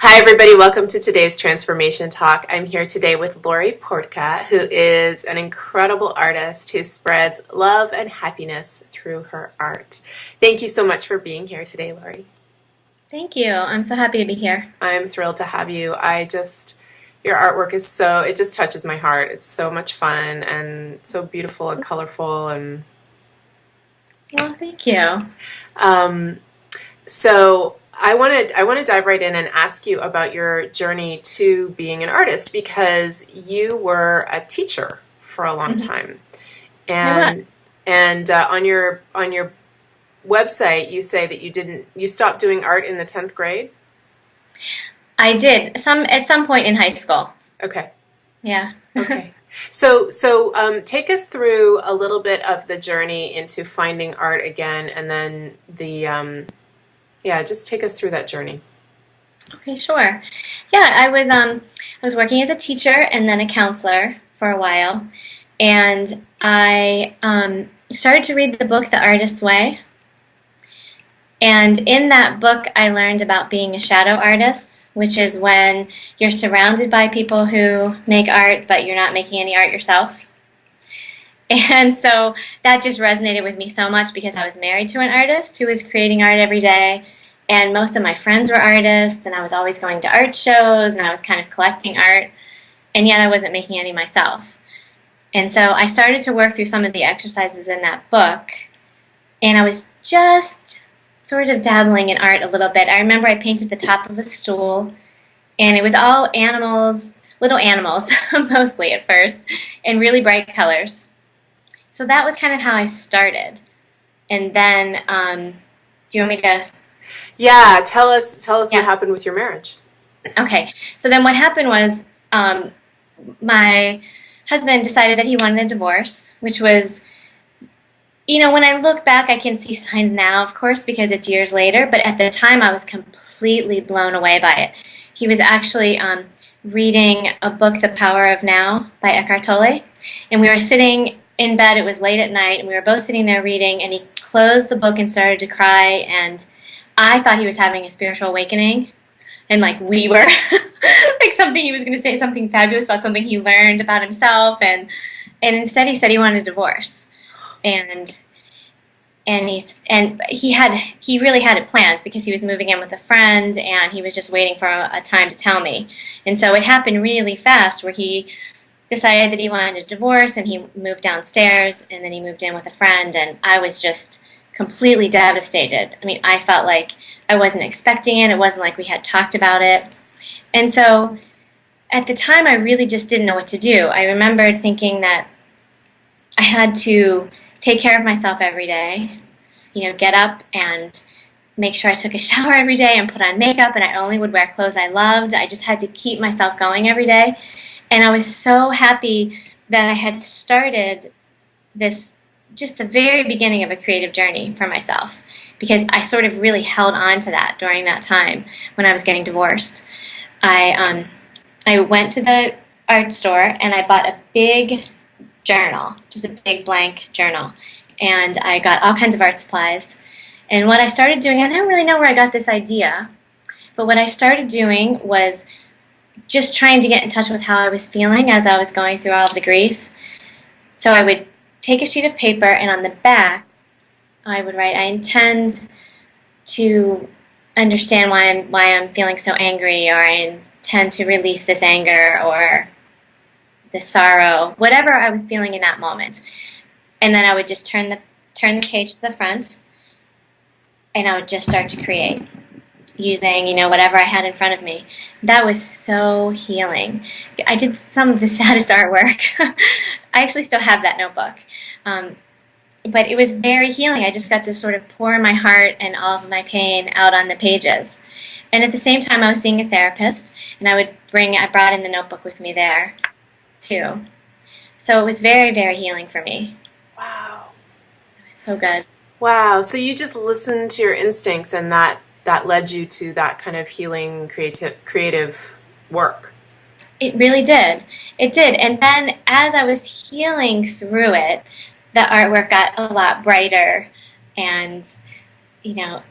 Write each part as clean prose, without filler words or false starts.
Hi, everybody. Welcome to today's Transformation Talk. I'm here today with Lori Portka, who is an incredible artist who spreads love and happiness through her art. Thank you so much for being here today, Lori. Thank you. I'm so happy to be here. I'm thrilled to have you. Your artwork is it just touches my heart. It's so much fun and so beautiful and colorful. And Well, thank you. um, I want to dive right in and ask you about your journey to being an artist because you were a teacher for a long Mhm. time, I was. and on your website you say that you stopped doing art in the 10th grade. I did at some point in high school. Okay, Yeah. okay. So take us through a little bit of the journey into finding art again, and then yeah, just take us through that journey. Okay, sure. Yeah, I was working as a teacher and then a counselor for a while, and I started to read the book The Artist's Way. And in that book, I learned about being a shadow artist, which is when you're surrounded by people who make art, but you're not making any art yourself. And so that just resonated with me so much because I was married to an artist who was creating art every day. And most of my friends were artists, and I was always going to art shows, and I was kind of collecting art, and yet I wasn't making any myself. And so I started to work through some of the exercises in that book, and I was just sort of dabbling in art a little bit. I remember I painted the top of a stool, and it was all animals, little animals, mostly at first, in really bright colors. So that was kind of how I started. And then, do you want me to? Yeah, tell us what Yeah. happened with your marriage. Okay. So then what happened was my husband decided that he wanted a divorce, which was, when I look back, I can see signs now, of course, because it's years later. But at the time, I was completely blown away by it. He was actually reading a book, The Power of Now by Eckhart Tolle. And we were sitting in bed. It was late at night, and we were both sitting there reading. And he closed the book and started to cry. And I thought he was having a spiritual awakening. And like we were, like something he was going to say something fabulous about something he learned about himself. And instead, he said he wanted a divorce. And he really had it planned because he was moving in with a friend and he was just waiting for a time to tell me. And so it happened really fast where he decided that he wanted a divorce and he moved downstairs and then he moved in with a friend and I was just completely devastated. I mean, I felt like I wasn't expecting it. It wasn't like we had talked about it. And so at the time I really just didn't know what to do. I remembered thinking that I had to take care of myself every day, get up and make sure I took a shower every day and put on makeup, and I only would wear clothes I loved. I just had to keep myself going every day. And I was so happy that I had started this, just the very beginning of a creative journey for myself, because I sort of really held on to that during that time when I was getting divorced. I went to the art store and I bought a big journal, just a big blank journal. And I got all kinds of art supplies. And what I started doing, I don't really know where I got this idea, but what I started doing was just trying to get in touch with how I was feeling as I was going through all of the grief. So I would take a sheet of paper, and on the back, I would write, I intend to understand why I'm feeling so angry, or I intend to release this anger, or the sorrow, whatever I was feeling in that moment. And then I would just turn the page to the front, and I would just start to create using, whatever I had in front of me. That was so healing. I did some of the saddest artwork. I actually still have that notebook. But it was very healing. I just got to sort of pour my heart and all of my pain out on the pages. And at the same time, I was seeing a therapist, and I brought in the notebook with me there, too. So it was very, very healing for me. Wow. It was so good. Wow. So you just listened to your instincts and that led you to that kind of healing creative work. It really did. It did. And then as I was healing through it, the artwork got a lot brighter and, you know,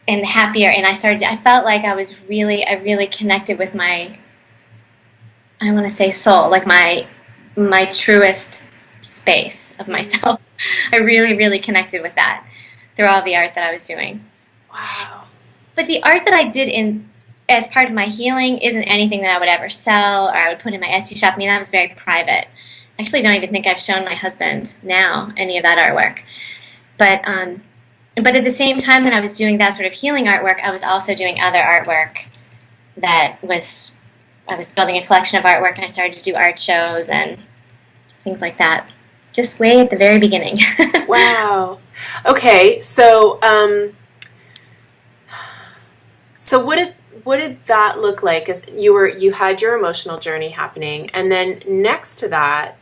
and happier. And I felt like I really connected with my, I want to say soul, like my truest space of myself. I really connected with that through all the art that I was doing. Wow. But the art that I did as part of my healing isn't anything that I would ever sell or I would put in my Etsy shop. I mean, that was very private. I actually don't even think I've shown my husband now any of that artwork. But at the same time that I was doing that sort of healing artwork, I was also doing other artwork I was building a collection of artwork, and I started to do art shows and things like that. Just way at the very beginning. Wow. Okay, so what did that look like? As you had your emotional journey happening, and then next to that,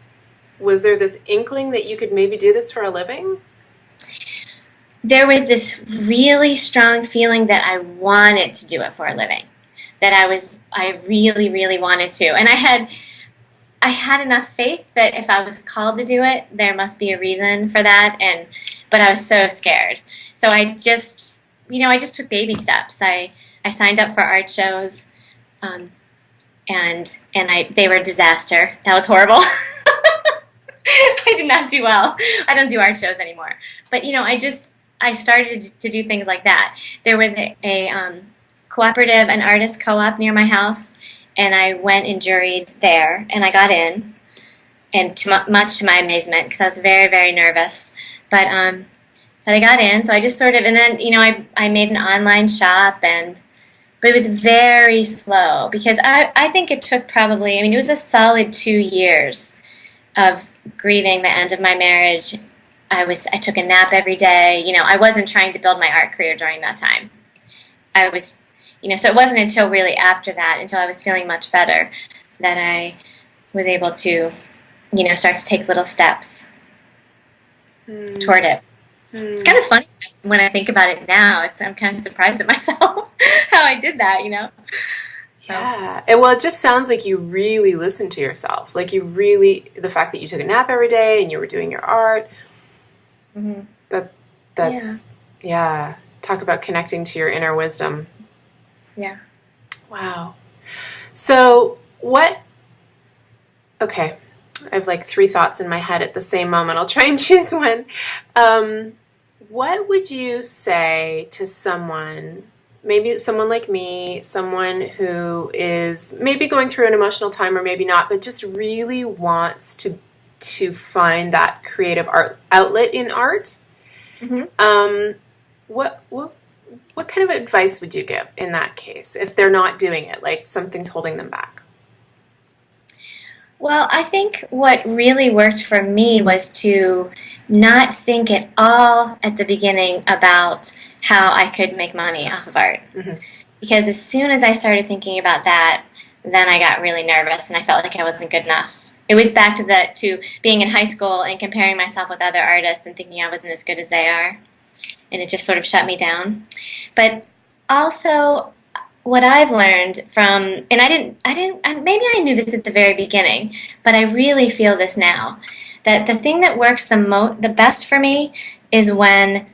was there this inkling that you could maybe do this for a living? There was this really strong feeling that I wanted to do it for a living. That I really wanted to. And I had enough faith that if I was called to do it, there must be a reason for that. But I was so scared. So I just took baby steps. I signed up for art shows, and they were a disaster. That was horrible. I did not do well. I don't do art shows anymore. But I started to do things like that. There was a cooperative, an artist co-op near my house, and I went and juried there, and I got in, and much to my amazement, because I was very nervous. But I got in, so I just sort of, and then I made an online shop, but it was very slow, because I think it took probably, it was a solid 2 years of grieving the end of my marriage. I took a nap every day. I wasn't trying to build my art career during that time. I was, so it wasn't until really after that, until I was feeling much better, that I was able to, start to take little steps toward it. It's kind of funny when I think about it now. I'm kind of surprised at myself how I did that, So. Yeah. Well, it just sounds like you really listened to yourself. Like the fact that you took a nap every day and you were doing your art. Mm-hmm. That's yeah. Talk about connecting to your inner wisdom. Yeah. Wow. So okay, I have like 3 thoughts in my head at the same moment. I'll try and choose one. What would you say to someone, maybe someone like me, someone who is maybe going through an emotional time or maybe not, but just really wants to find that creative art outlet in art? Mm-hmm. What kind of advice would you give in that case if they're not doing it, like something's holding them back? Well, I think what really worked for me was to not think at all at the beginning about how I could make money off of art. Mm-hmm. Because as soon as I started thinking about that, then I got really nervous and I felt like I wasn't good enough. It was back to being in high school and comparing myself with other artists and thinking I wasn't as good as they are. And it just sort of shut me down. But also, what I've learned from, and maybe I knew this at the very beginning, but I really feel this now, that the thing that works the best for me is when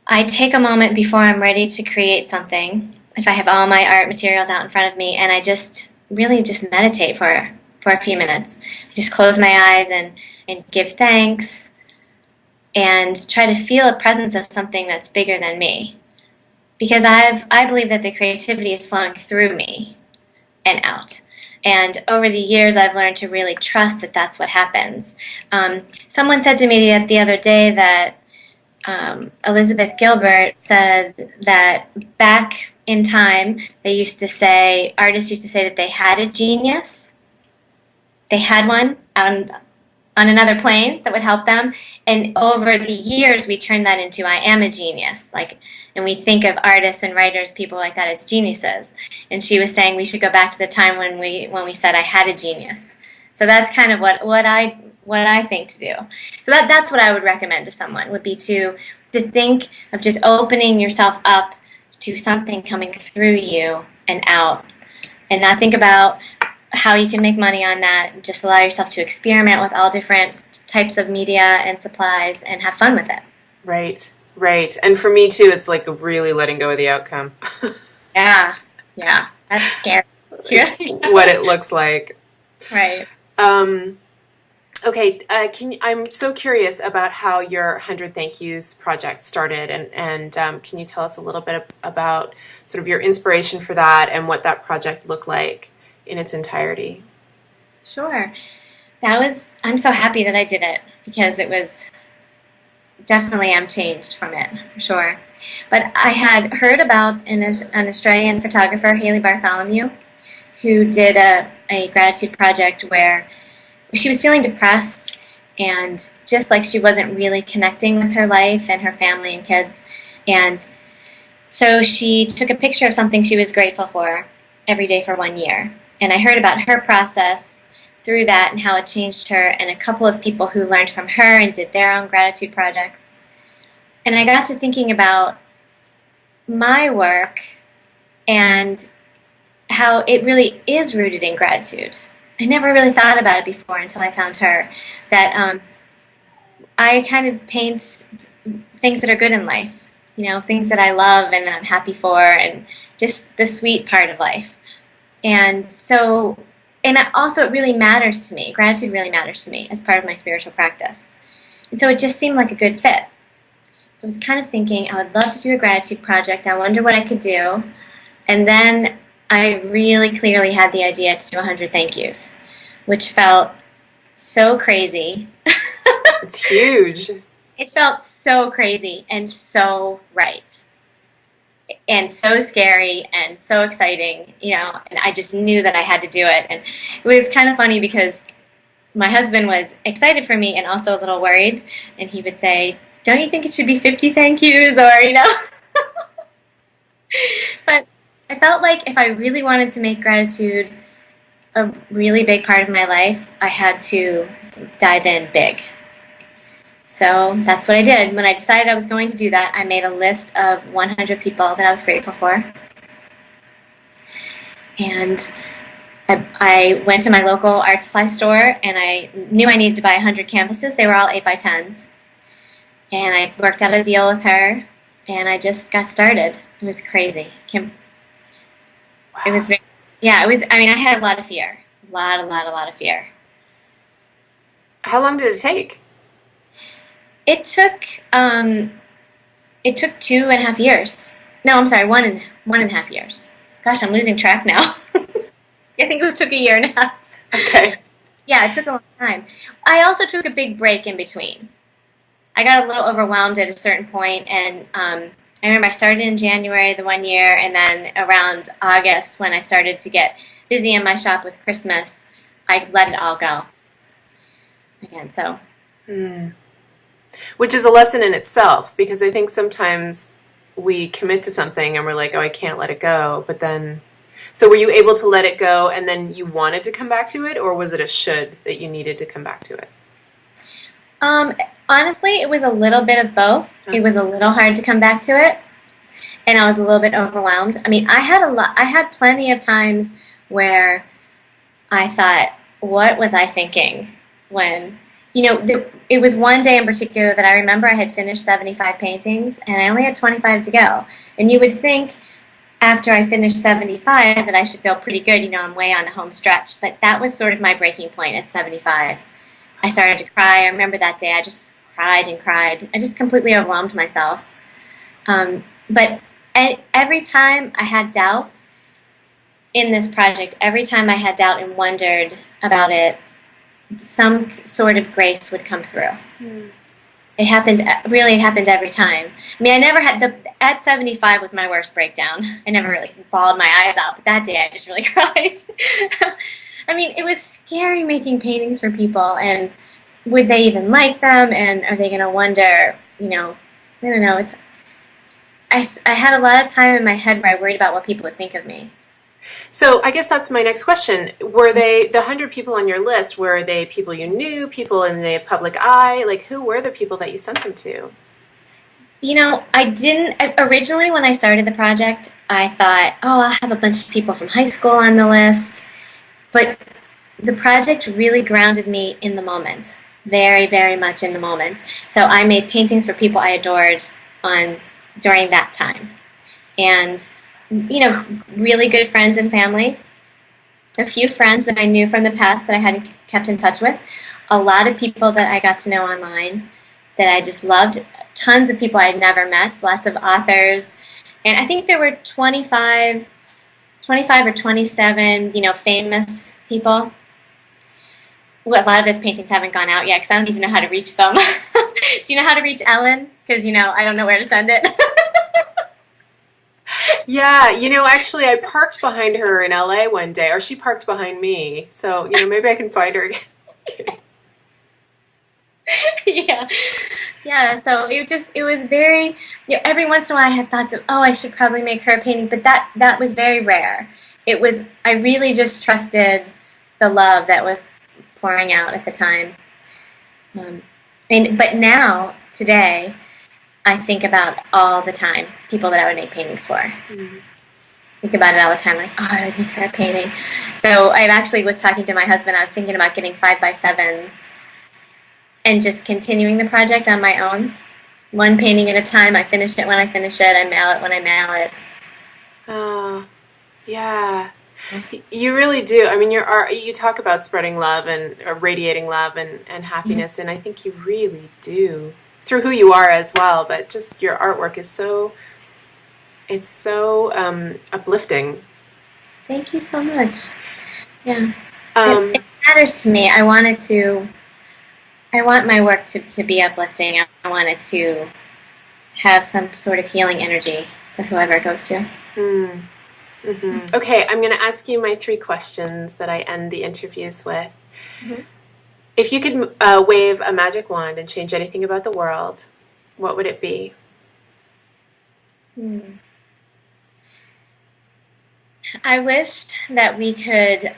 I take a moment before I'm ready to create something, if I have all my art materials out in front of me, and I just really just meditate for a few minutes. I just close my eyes and give thanks and try to feel a presence of something that's bigger than me. Because I believe that the creativity is flowing through me and out. And over the years, I've learned to really trust that that's what happens. Someone said to me the other day that Elizabeth Gilbert said that back in time, artists used to say that they had a genius. They had one on another plane that would help them. And over the years, we turned that into I am a genius. And we think of artists and writers, people like that, as geniuses. And she was saying we should go back to the time when we said I had a genius. So that's kind of what I think to do. So that's what I would recommend to someone, would be to think of just opening yourself up to something coming through you and out, and not think about how you can make money on that. Just allow yourself to experiment with all different types of media and supplies and have fun with it. Right. Right. And for me too, it's like really letting go of the outcome, Yeah, yeah, that's scary. what it looks like. Right. Um, okay, I'm so curious about how your 100 Thank Yous project started, and can you tell us a little bit about sort of your inspiration for that and what that project looked like in its entirety? Sure. I'm so happy that I did it because it was definitely, I'm changed from it, for sure. But I had heard about an Australian photographer, Haley Bartholomew, who did a gratitude project where she was feeling depressed and just like she wasn't really connecting with her life and her family and kids. And so she took a picture of something she was grateful for every day for 1 year. And I heard about her process through that and how it changed her, and a couple of people who learned from her and did their own gratitude projects. And I got to thinking about my work and how it really is rooted in gratitude. I never really thought about it before until I found her, that I kind of paint things that are good in life, things that I love and that I'm happy for, and just the sweet part of life. And so, and also it really matters to me. Gratitude really matters to me as part of my spiritual practice. And so it just seemed like a good fit. So I was kind of thinking, I would love to do a gratitude project. I wonder what I could do. And then I really clearly had the idea to do 100 thank yous, which felt so crazy. It's huge. It felt so crazy and so right. And so scary and so exciting, and I just knew that I had to do it. And it was kind of funny because my husband was excited for me and also a little worried. And he would say, don't you think it should be 50 thank yous? Or, But I felt like if I really wanted to make gratitude a really big part of my life, I had to dive in big. So that's what I did. When I decided I was going to do that, I made a list of 100 people that I was grateful for. And I went to my local art supply store, and I knew I needed to buy 100 canvases. They were all 8x10s. And I worked out a deal with her, and I just got started. It was crazy. It was very, yeah, it was, I had a lot of fear. A lot of fear. How long did it take? It took 2.5 years. No, I'm sorry, one and a half years. Gosh, I'm losing track now. I think it took a year and a half. Okay. Yeah, it took a long time. I also took a big break in between. I got a little overwhelmed at a certain point, and I remember I started in January the 1 year, and then around August when I started to get busy in my shop with Christmas, I let it all go again. So. Which is a lesson in itself, because I think sometimes we commit to something and we're like, oh, I can't let it go. But then, so were you able to let it go and then you wanted to come back to it, or was it a should that you needed to come back to it? Honestly, it was a little bit of both. Okay. It was a little hard to come back to it, and I was a little bit overwhelmed. I had plenty of times where I thought, what was I thinking when, it was one day in particular that I remember I had finished 75 paintings, and I only had 25 to go. And you would think after I finished 75 that I should feel pretty good, I'm way on the home stretch. But that was sort of my breaking point at 75. I started to cry. I remember that day I just cried and cried. I just completely overwhelmed myself. But every time I had doubt in this project, every time I had doubt and wondered about it, some sort of grace would come through. It happened every time. I never had at 75 was my worst breakdown. I never really bawled my eyes out, but that day I just really cried. It was scary making paintings for people, and would they even like them, and are they going to wonder, I don't know. I had a lot of time in my head where I worried about what people would think of me. So I guess that's my next question. Were they, the 100 people on your list, were they people you knew, people in the public eye? Like, who were the people that you sent them to? I didn't, originally when I started the project, I thought, oh, I'll have a bunch of people from high school on the list. But the project really grounded me in the moment, very, very much in the moment. So I made paintings for people I adored on during that time. And, really good friends and family. A few friends that I knew from the past that I hadn't kept in touch with. A lot of people that I got to know online that I just loved. Tons of people I'd never met. Lots of authors. And I think there were 25 or 27, famous people. Well, a lot of those paintings haven't gone out yet because I don't even know how to reach them. Do you know how to reach Ellen? Because, I don't know where to send it. Yeah, actually I parked behind her in LA one day, or she parked behind me. So, maybe I can find her again. Yeah. Yeah, so it was very, every once in a while I had thoughts of, I should probably make her a painting, but that was very rare. I really just trusted the love that was pouring out at the time. But now, today, I think about all the time people that I would make paintings for. Mm-hmm. Think about it all the time, like, I would make her a painting. So I actually was talking to my husband. I was thinking about getting 5x7s and just continuing the project on my own. One painting at a time. I finish it when I finish it. I mail it when I mail it. Oh, yeah. You really do. I mean, you talk about spreading love and radiating love and happiness, and I think you really do through who you are as well. But just your artwork is so uplifting. Thank you so much. Yeah, it matters to me. I want my work to be uplifting. I want it to have some sort of healing energy for whoever it goes to. Mm. Mm-hmm. Okay, I'm going to ask you my 3 questions that I end the interviews with. Mm-hmm. If you could wave a magic wand and change anything about the world, what would it be? I wished that we could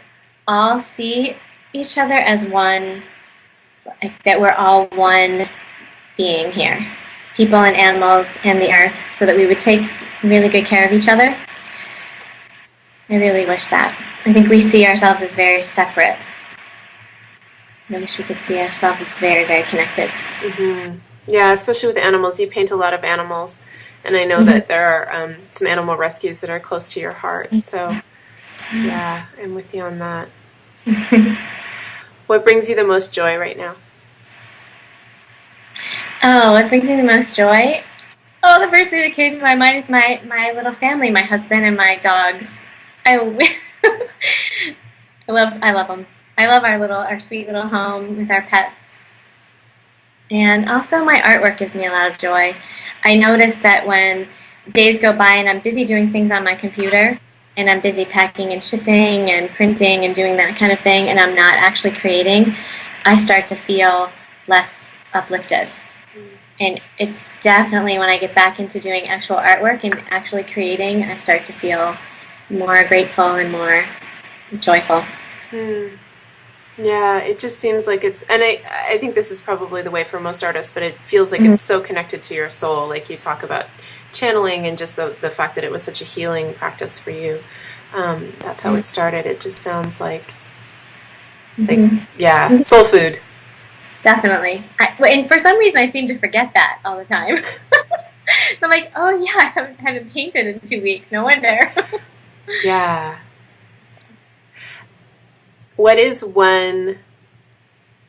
all see each other as one, that we're all one being here. People and animals and the earth, so that we would take really good care of each other. I really wish that. I think we see ourselves as very separate. I wish we could see ourselves as very, very connected. Mm-hmm. Yeah, especially with animals. You paint a lot of animals, and I know that there are some animal rescues that are close to your heart. So, yeah, I'm with you on that. What brings you the most joy right now? Oh, what brings me the most joy? Oh, the first thing that came to my mind is my little family, my husband and my dogs. I love them. I love our sweet little home with our pets. And also my artwork gives me a lot of joy. I notice that when days go by and I'm busy doing things on my computer, and I'm busy packing and shipping and printing and doing that kind of thing, and I'm not actually creating, I start to feel less uplifted. And it's definitely when I get back into doing actual artwork and actually creating, I start to feel more grateful and more joyful. Yeah, it just seems like it's, and I think this is probably the way for most artists, but it feels like it's so connected to your soul. Like you talk about channeling and just the fact that it was such a healing practice for you. That's how it started. It just sounds like yeah, soul food. Definitely. And for some reason I seem to forget that all the time. I'm like, oh yeah, I haven't painted in 2 weeks. No wonder. Yeah. What is one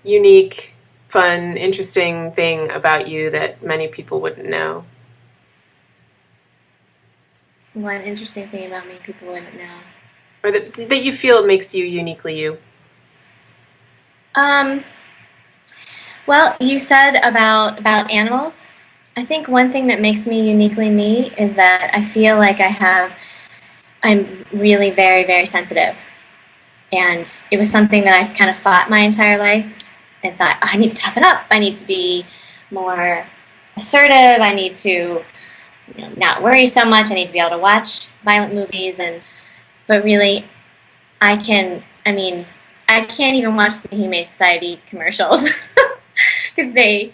unique, fun, interesting thing about you that many people wouldn't know? One interesting thing about me people wouldn't know. Or that you feel makes you uniquely you? Well, you said about animals. I think one thing that makes me uniquely me is that I feel like I'm really very, very sensitive. And it was something that I've kind of fought my entire life and thought, I need to toughen up. I need to be more assertive. I need to not worry so much. I need to be able to watch violent movies. But really, I can't even watch the Humane Society commercials because they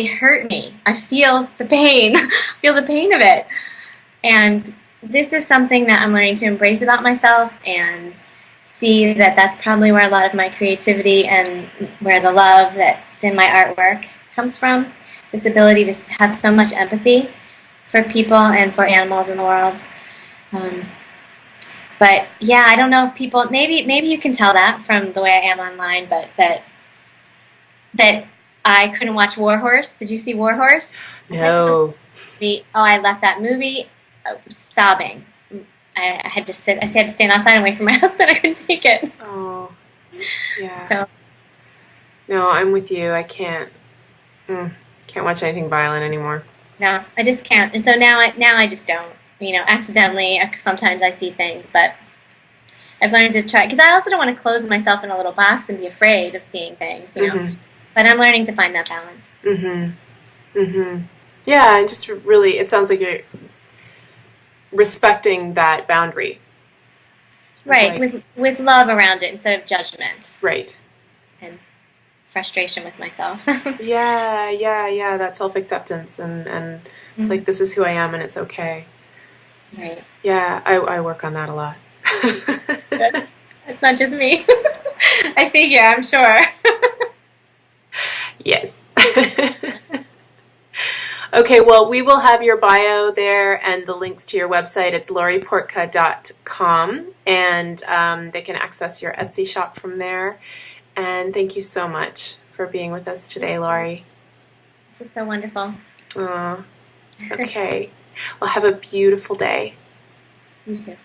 hurt me. I feel the pain, of it. And this is something that I'm learning to embrace about myself and see that that's probably where a lot of my creativity and where the love that's in my artwork comes from. this ability to have so much empathy for people and for animals in the world. Um, but yeah, I don't know if people, maybe you can tell that from the way I am online, but that I couldn't watch War Horse. Did you see War Horse? No. I left that movie sobbing. I had to stand outside and wait for my husband. I couldn't take it. Oh, yeah. So No, I'm with you. I can't watch anything violent anymore. no, I just can't. And so now I just don't. Accidentally, sometimes I see things, but I've learned to try, because I also don't want to close myself in a little box and be afraid of seeing things, But I'm learning to find that balance. Yeah, and just really, it sounds like you're respecting that boundary. Right, Like, with love around it instead of judgment. right. And frustration with myself. Yeah, that self-acceptance, and it's like, this is who I am and it's okay. Right. Yeah, I work on that a lot. Good. It's not just me. I figure, I'm sure. Yes. Okay, well, we will have your bio there and the links to your website. It's laurieportka.com, and they can access your Etsy shop from there. And thank you so much for being with us today, Laurie. This was so wonderful. Okay. Well, have a beautiful day. You too.